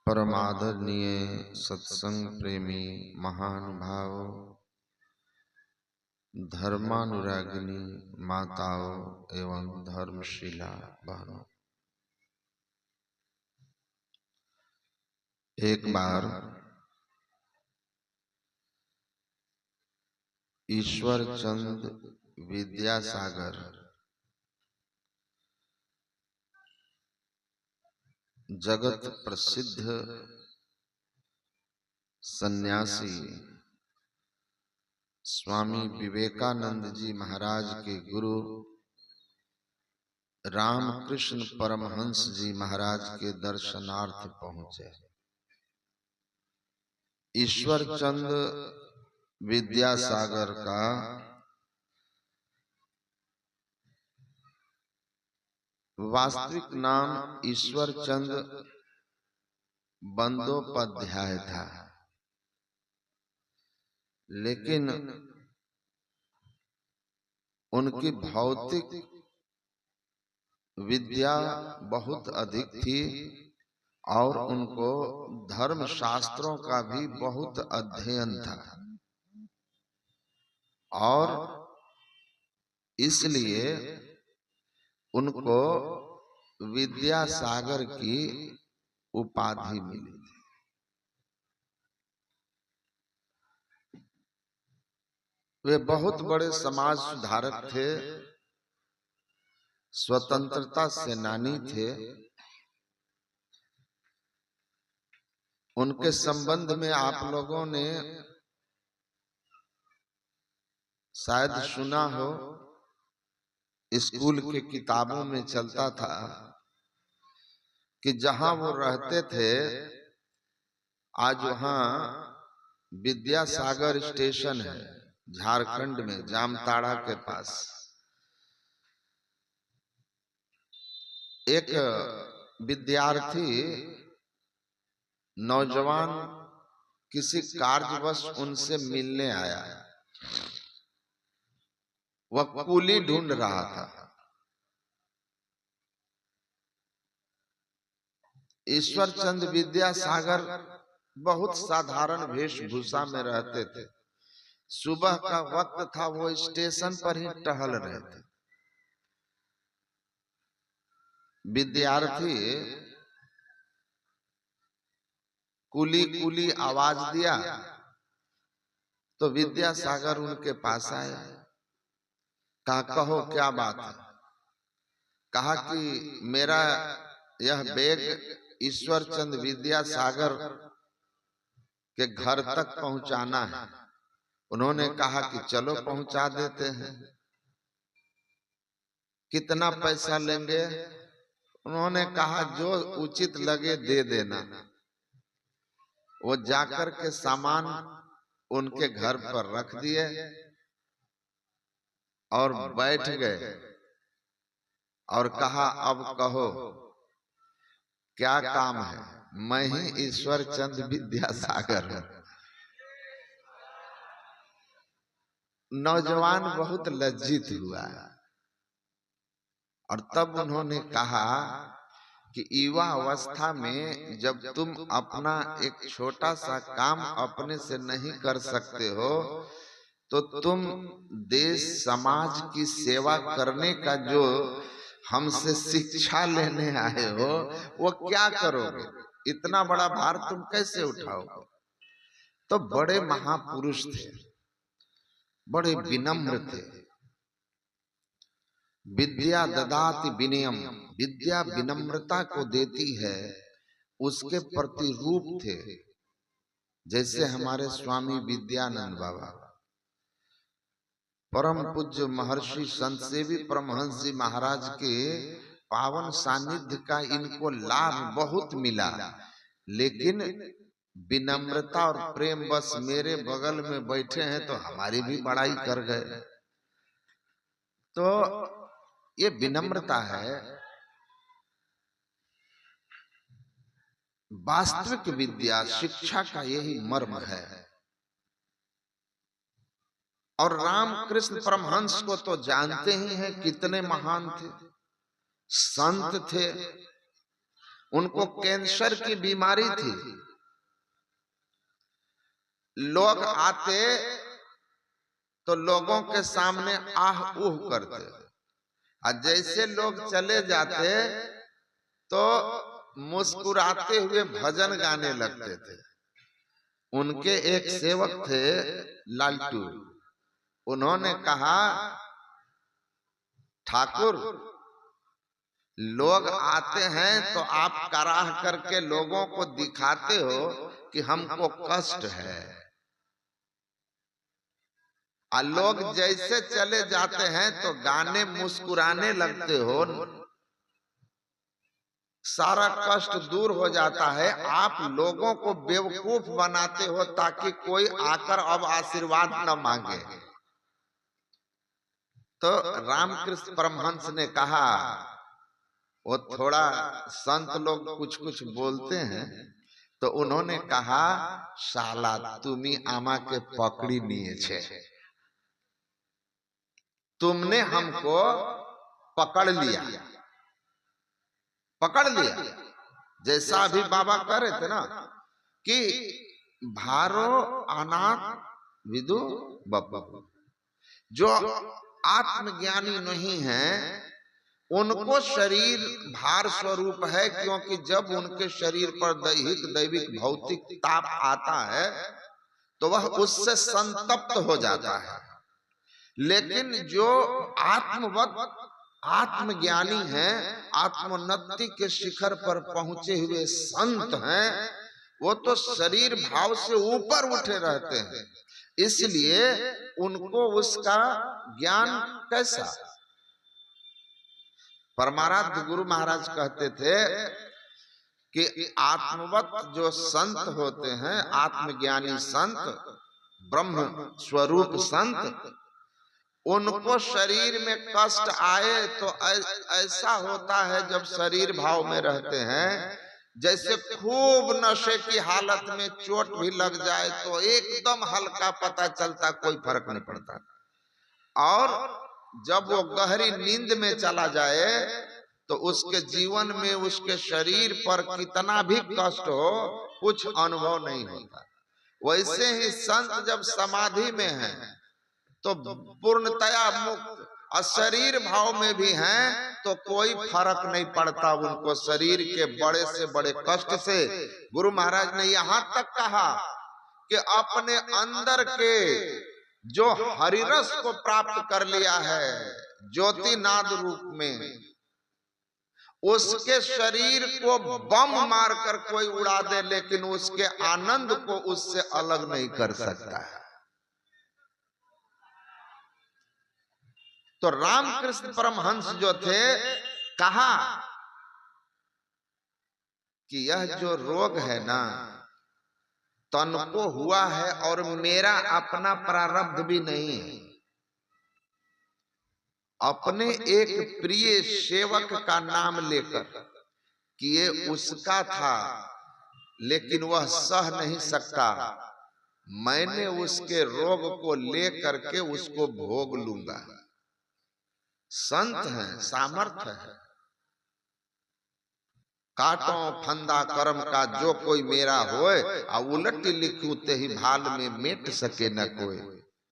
परमादरणीय सत्संग प्रेमी महानुभाव, धर्मानुरागिनी माताओं एवं धर्मशिला बहनों, एक बार ईश्वर चंद विद्यासागर जगत प्रसिद्ध सन्यासी स्वामी विवेकानंद जी महाराज के गुरु रामकृष्ण परमहंस जी महाराज के दर्शनार्थ पहुंचे। ईश्वर चंद विद्यासागर का वास्तविक नाम ईश्वर चंद बंदोपाध्याय था, लेकिन उनकी भौतिक विद्या बहुत अधिक थी और उनको धर्म शास्त्रों का भी बहुत अध्ययन था, और इसलिए उनको विद्यासागर की उपाधि मिली थी। वे बहुत बड़े समाज सुधारक थे, स्वतंत्रता सेनानी थे। उनके संबंध में आप लोगों ने शायद सुना हो, स्कूल के किताबों में चलता था कि जहां वो रहते थे आज वहां विद्यासागर स्टेशन है, झारखंड में जामताड़ा के पास। एक विद्यार्थी नौजवान किसी कार्यवश उनसे मिलने आया। वह कुली ढूंढ रहा था। ईश्वर चंद विद्यासागर बहुत साधारण वेशभूषा में रहते थे। सुबह का वक्त था, वो स्टेशन पर ही टहल रहे थे। विद्यार्थी कुली कुली आवाज दिया तो विद्यासागर उनके पास आए। कहा, कहो क्या बात है? कहा कि मेरा यह बैग ईश्वर चंद विद्यासागर के घर तक पहुंचाना है। उन्होंने कहा कि चलो पहुंचा देते हैं। कितना पैसा लेंगे? उन्होंने कहा जो उचित लगे दे देना। वो जाकर के सामान उनके घर पर रख दिए और बैठ गए और कहा, अब कहो क्या काम है? मैं ही ईश्वर चंद विद्यासागर हूं। नौजवान बहुत लज्जित हुआ और तब उन्होंने कहा कि युवा अवस्था में जब तुम अपना एक छोटा सा काम अपने से नहीं कर सकते हो तो तुम देश समाज की सेवा करने का जो हमसे शिक्षा लेने आए हो वो क्या करोगे? इतना बड़ा भार तुम कैसे उठाओगे? तो बड़े महापुरुष थे, बड़े विनम्र थे। विद्या ददाति विनयम, विद्या विनम्रता को देती है, उसके प्रतिरूप थे। जैसे हमारे स्वामी विद्यानंद बाबा, परम पूज्य महर्षि संत सेवी परमहंस जी महाराज के पावन सानिध्य का इनको लाभ बहुत मिला, लेकिन विनम्रता और प्रेम बस मेरे बगल में बैठे हैं तो हमारी भी बड़ाई कर गए। तो ये विनम्रता है। वास्तविक विद्या शिक्षा का यही मर्म है। और रामकृष्ण परमहंस को तो जानते ही हैं, कितने महान थे, संत थे। उनको कैंसर की बीमारी थी। लोग आते तो लोगों के सामने आह ऊह करते, और जैसे लोग चले जाते तो मुस्कुराते हुए भजन गाने लगते थे। उनके एक सेवक थे लालटू, उन्होंने कहा, ठाकुर लोग आते हैं तो आप कराह करके लोगों को दिखाते हो कि हमको कष्ट है, और लोग जैसे चले जाते हैं तो गाने मुस्कुराने लगते हो, सारा कष्ट दूर हो जाता है। आप लोगों को बेवकूफ बनाते हो ताकि कोई आकर अब आशीर्वाद न मांगे। तो रामकृष्ण परमहंस ने कहा, वो थोड़ा संत लोग कुछ कुछ बोलते हैं, तो उन्होंने कहा, शाला तुम्ही आमा के पकड़ी निये छे, तुमने हमको पकड़ लिया, पकड़ लिया। जैसा अभी बाबा कह रहे थे ना कि भारो अनाथ विदु बप्पा, जो आत्मज्ञानी नहीं है उनको शरीर भार स्वरूप है, क्योंकि जब उनके शरीर पर दैहिक दैविक भौतिक ताप आता है तो वह उससे संतप्त हो जाता है। लेकिन जो आत्मवत आत्मज्ञानी हैं, आत्मोन्नति के शिखर पर पहुंचे हुए संत हैं, वो तो शरीर भाव से ऊपर उठे रहते हैं, इसलिए उनको उसका ज्ञान कैसा। परमाराध्य गुरु महाराज कहते थे कि आत्मवत जो संत होते हैं, आत्मज्ञानी संत, ब्रह्म स्वरूप संत, उनको शरीर में कष्ट आए तो ऐसा होता है जब शरीर भाव में रहते हैं, जैसे खूब नशे की हालत में चोट भी लग जाए तो एकदम हल्का पता चलता, कोई फर्क नहीं पड़ता। और जब वो गहरी नींद में चला जाए तो उसके जीवन में उसके शरीर पर कितना भी कष्ट हो कुछ अनुभव नहीं होता। वैसे ही संत जब समाधि में हैं तो पूर्णतया मुक्त, और शरीर भाव में भी हैं तो कोई फर्क नहीं पड़ता उनको शरीर के बड़े से बड़े कष्ट से। गुरु महाराज ने यहां तक कहा कि अपने अंदर के जो हरिरस को प्राप्त कर लिया है ज्योतिनाद रूप में, उसके शरीर को बम मारकर कोई उड़ा दे लेकिन उसके आनंद को उससे अलग नहीं कर सकता है। तो रामकृष्ण परमहंस जो थे, कहा कि यह जो रोग है ना, तन को हुआ है और मेरा अपना प्रारब्ध भी नहीं है। अपने एक प्रिय सेवक का नाम लेकर कि ये उसका था लेकिन वह सह नहीं सकता, मैंने उसके रोग को लेकर के उसको भोग लूंगा। संत हैं, सामर्थ्य है। काटो फंदा कर्म का जो कोई मेरा होए, आ उलट लिखूते ही भाल में मेट सके न कोई।